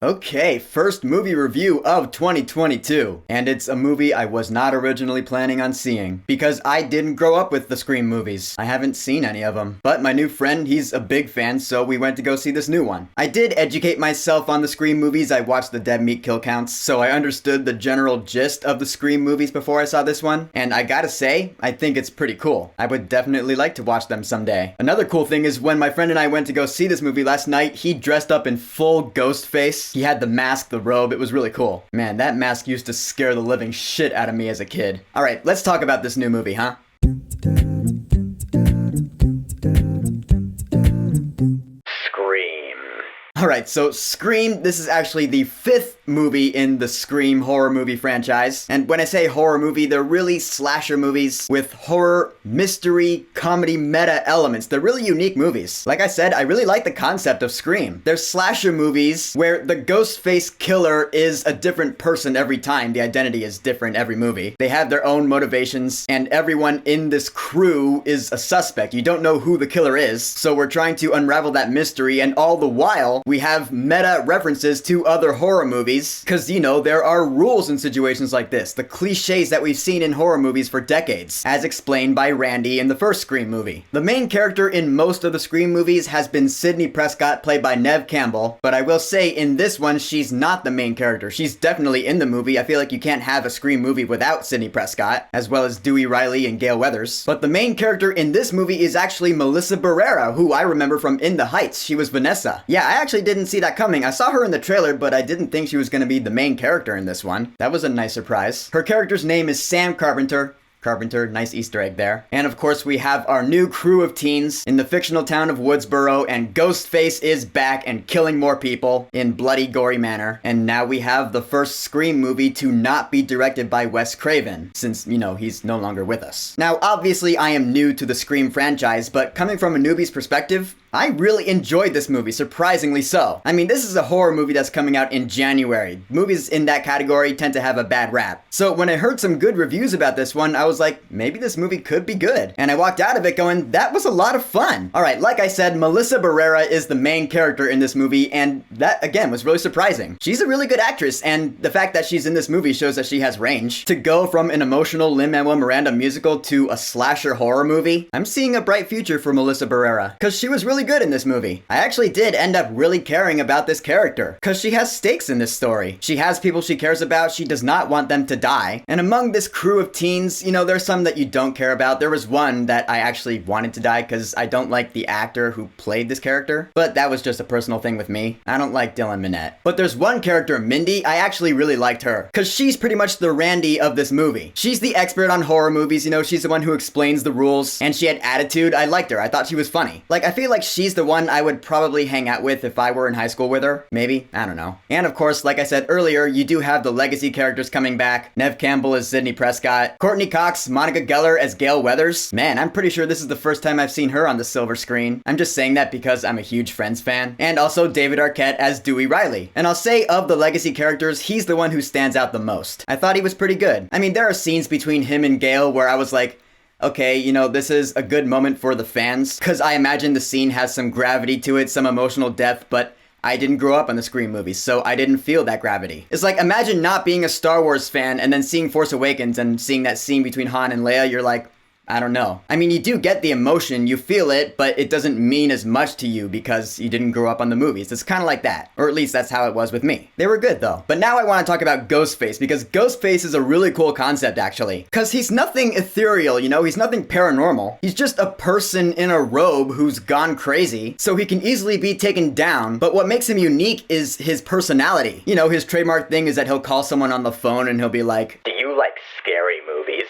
Okay, first movie review of 2022. And it's a movie I was not originally planning on seeing, because I didn't grow up with the Scream movies. I haven't seen any of them. But my new friend, he's a big fan, so we went to go see this new one. I did educate myself on the Scream movies. I watched the dead meat kill counts, so I understood the general gist of the Scream movies before I saw this one. And I gotta say, I think it's pretty cool. I would definitely like to watch them someday. Another cool thing is when my friend and I went to go see this movie last night, he dressed up in full ghost face. He had the mask, the robe, it was really cool. Man, that mask used to scare the living shit out of me as a kid. Alright, let's talk about this new movie, huh? Alright, so Scream, this is actually the fifth movie in the Scream horror movie franchise. And when I say horror movie, they're really slasher movies with horror, mystery, comedy, meta elements. They're really unique movies. Like I said, I really like the concept of Scream. They're slasher movies where the ghost face killer is a different person every time. The identity is different every movie. They have their own motivations, and everyone in this crew is a suspect. You don't know who the killer is, so we're trying to unravel that mystery, and all the while, we have meta references to other horror movies, because, you know, there are rules in situations like this, the cliches that we've seen in horror movies for decades, as explained by Randy in the first Scream movie. The main character in most of the Scream movies has been Sidney Prescott, played by Neve Campbell, but I will say in this one, she's not the main character. She's definitely in the movie. I feel like you can't have a Scream movie without Sidney Prescott, as well as Dewey Riley and Gale Weathers. But the main character in this movie is actually Melissa Barrera, who I remember from In the Heights. She was Vanessa. Yeah, I actually didn't see that coming. I saw her in the trailer, but I didn't think she was going to be the main character in this one. That was a nice surprise. Her character's name is Sam Carpenter. Nice Easter egg there. And of course we have our new crew of teens in the fictional town of Woodsboro, and Ghostface is back and killing more people in bloody, gory manner. And now we have the first Scream movie to not be directed by Wes Craven, since, you know, he's no longer with us. Now, obviously I am new to the Scream franchise, but coming from a newbie's perspective, I really enjoyed this movie, surprisingly so. I mean, this is a horror movie that's coming out in January. Movies in that category tend to have a bad rap. So when I heard some good reviews about this one, I was like, maybe this movie could be good. And I walked out of it going, that was a lot of fun. Alright, like I said, Melissa Barrera is the main character in this movie, and that, again, was really surprising. She's a really good actress, and the fact that she's in this movie shows that she has range. To go from an emotional Lin-Manuel Miranda musical to a slasher horror movie, I'm seeing a bright future for Melissa Barrera, because she was really good in this movie. I actually did end up really caring about this character, because she has stakes in this story. She has people she cares about, she does not want them to die. And among this crew of teens, you know, there's some that you don't care about. There was one that I actually wanted to die because I don't like the actor who played this character, but that was just a personal thing with me. I don't like Dylan Minnette. But there's one character, Mindy, I actually really liked her, because she's pretty much the Randy of this movie. She's the expert on horror movies, you know, she's the one who explains the rules, and she had attitude. I liked her. I thought she was funny. Like, I feel like she's the one I would probably hang out with if I were in high school with her. Maybe. I don't know. And of course, like I said earlier, you do have the legacy characters coming back. Neve Campbell as Sidney Prescott. Courtney Cox, Monica Geller as Gale Weathers. Man, I'm pretty sure this is the first time I've seen her on the silver screen. I'm just saying that because I'm a huge Friends fan. And also David Arquette as Dewey Riley. And I'll say of the legacy characters, he's the one who stands out the most. I thought he was pretty good. I mean, there are scenes between him and Gale where I was like, okay, you know, this is a good moment for the fans, because I imagine the scene has some gravity to it, some emotional depth, but I didn't grow up on the Scream movies, so I didn't feel that gravity. It's like, imagine not being a Star Wars fan and then seeing Force Awakens and seeing that scene between Han and Leia, you're like, I don't know. I mean, you do get the emotion, you feel it, but it doesn't mean as much to you because you didn't grow up on the movies. It's kind of like that. Or at least that's how it was with me. They were good though. But now I want to talk about Ghostface, because Ghostface is a really cool concept actually. Because he's nothing ethereal, you know, he's nothing paranormal. He's just a person in a robe who's gone crazy, so he can easily be taken down. But what makes him unique is his personality. You know, his trademark thing is that he'll call someone on the phone and he'll be like, "Do you like scary movies?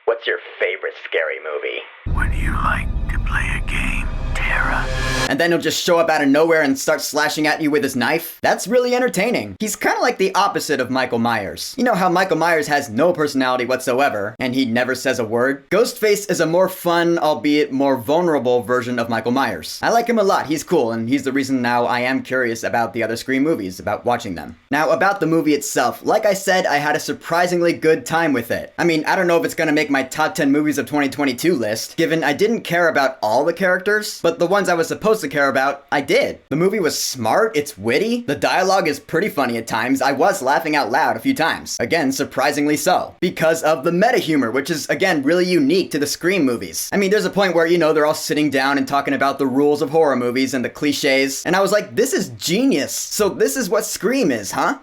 What's your favorite scary movie?" Would you like to play a game, Tara? And then he'll just show up out of nowhere and start slashing at you with his knife. That's really entertaining. He's kind of like the opposite of Michael Myers. You know how Michael Myers has no personality whatsoever, and he never says a word? Ghostface is a more fun, albeit more vulnerable version of Michael Myers. I like him a lot. He's cool, and he's the reason now I am curious about the other Scream movies, about watching them. Now, about the movie itself, like I said, I had a surprisingly good time with it. I mean, I don't know if it's gonna make my top 10 movies of 2022 list, given I didn't care about all the characters, but the ones I was supposed to care about, I did. The movie was smart, it's witty, the dialogue is pretty funny at times, I was laughing out loud a few times. Again, surprisingly so. Because of the meta humor, which is, again, really unique to the Scream movies. I mean, there's a point where, they're all sitting down and talking about the rules of horror movies and the cliches, and I was like, this is genius. So this is what Scream is, huh?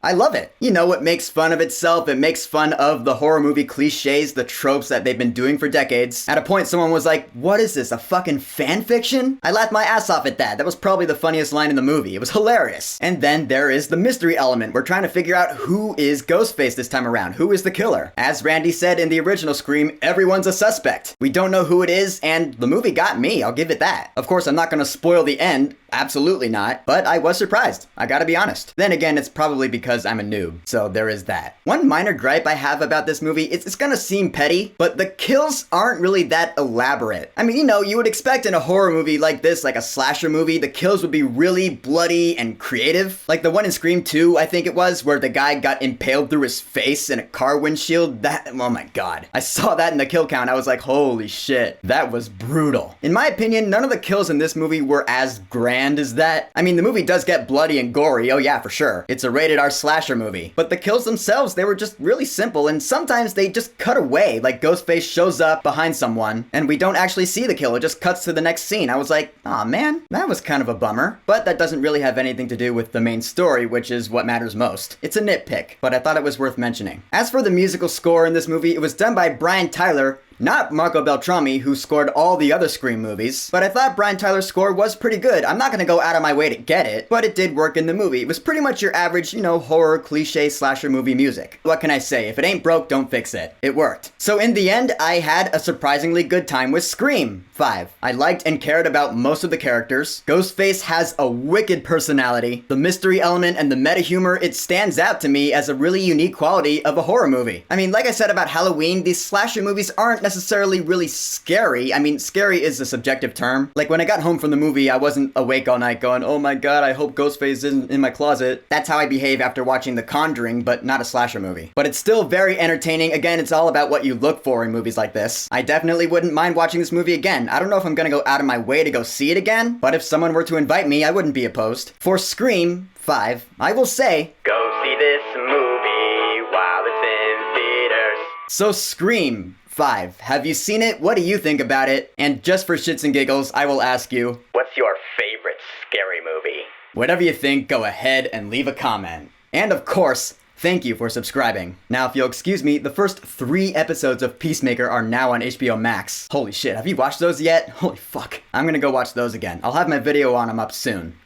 I love it. It makes fun of itself. It makes fun of the horror movie cliches, the tropes that they've been doing for decades. At a point, someone was like, what is this, a fucking fan fiction? I laughed my ass off at that. That was probably the funniest line in the movie. It was hilarious. And then there is the mystery element. We're trying to figure out who is Ghostface this time around. Who is the killer? As Randy said in the original Scream, everyone's a suspect. We don't know who it is, and the movie got me. I'll give it that. Of course, I'm not going to spoil the end. Absolutely not. But I was surprised. I gotta be honest. Then again, it's probably because I'm a noob. So there is that. One minor gripe I have about this movie, it's gonna seem petty, but the kills aren't really that elaborate. I mean, you would expect in a horror movie like this, like a slasher movie, the kills would be really bloody and creative. Like the one in Scream 2, I think it was, where the guy got impaled through his face in a car windshield. Oh my god. I saw that in the kill count. I was like, holy shit. That was brutal. In my opinion, none of the kills in this movie were as grand as that. I mean, the movie does get bloody and gory, oh yeah, for sure. It's a rated R slasher movie. But the kills themselves, they were just really simple, and sometimes they just cut away, like Ghostface shows up behind someone, and we don't actually see the kill, it just cuts to the next scene. I was like, aw man, that was kind of a bummer. But that doesn't really have anything to do with the main story, which is what matters most. It's a nitpick, but I thought it was worth mentioning. As for the musical score in this movie, it was done by Brian Tyler, not Marco Beltrami, who scored all the other Scream movies, but I thought Brian Tyler's score was pretty good. I'm not gonna go out of my way to get it, but it did work in the movie. It was pretty much your average, horror, cliche, slasher movie music. What can I say? If it ain't broke, don't fix it. It worked. So in the end, I had a surprisingly good time with Scream 5. I liked and cared about most of the characters. Ghostface has a wicked personality. The mystery element and the meta humor, it stands out to me as a really unique quality of a horror movie. I mean, like I said about Halloween, these slasher movies aren't necessarily really scary. I mean, scary is a subjective term. Like when I got home from the movie, I wasn't awake all night going, oh my god, I hope Ghostface isn't in my closet. That's how I behave after watching The Conjuring, but not a slasher movie. But it's still very entertaining. Again, it's all about what you look for in movies like this. I definitely wouldn't mind watching this movie again. I don't know if I'm gonna go out of my way to go see it again, but if someone were to invite me, I wouldn't be opposed. For Scream 5, I will say, go see this movie while it's in theaters. So Scream 5. Have you seen it? What do you think about it? And just for shits and giggles, I will ask you, what's your favorite scary movie? Whatever you think, go ahead and leave a comment. And of course, thank you for subscribing. Now, if you'll excuse me, the first 3 episodes of Peacemaker are now on HBO Max. Holy shit, have you watched those yet? Holy fuck. I'm gonna go watch those again. I'll have my video on them up soon.